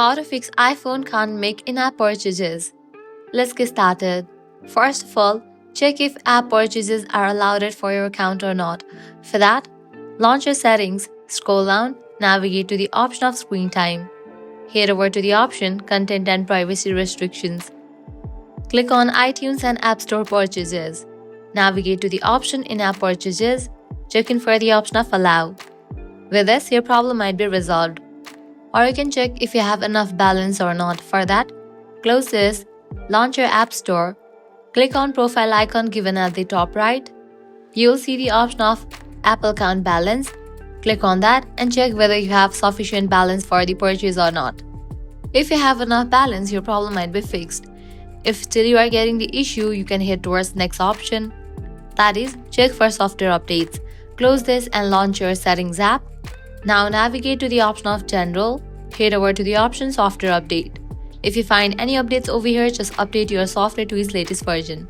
How to fix iPhone can't make in-app purchases. Let's get started. First of all, check if app purchases are allowed for your account or not. For that, launch your settings, scroll down, navigate to the option of screen time. Head over to the option Content and Privacy Restrictions. Click on iTunes and App Store purchases. Navigate to the option In-app purchases. Check in for the option of Allow. With this, your problem might be resolved. Or you can check if you have enough balance or not. For that, close this, launch your App Store, click on profile icon given at the top right. You'll see the option of Apple Account Balance. Click on that and check whether you have sufficient balance for the purchase or not. If you have enough balance, your problem might be fixed. If still you are getting the issue, you can head towards the next option. That is, check for software updates. Close this and launch your Settings app. Now navigate to the option of General, head over to the option Software Update. If you find any updates over here, just update your software to its latest version.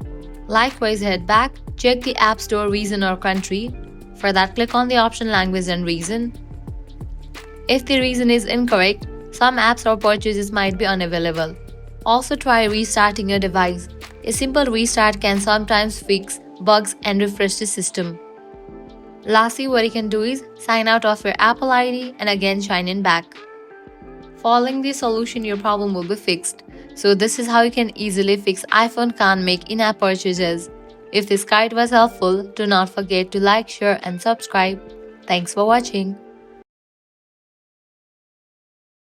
Likewise, head back, check the App Store region or country. For that, click on the option Language and Region. If the region is incorrect, some apps or purchases might be unavailable. Also try restarting your device. A simple restart can sometimes fix bugs and refresh the system. Lastly, what you can do is sign out of your Apple ID and again sign in back. Following this solution, your problem will be fixed. So this is how you can easily fix iPhone can't make in-app purchases. If this guide was helpful, do not forget to like, share and subscribe. Thanks for watching.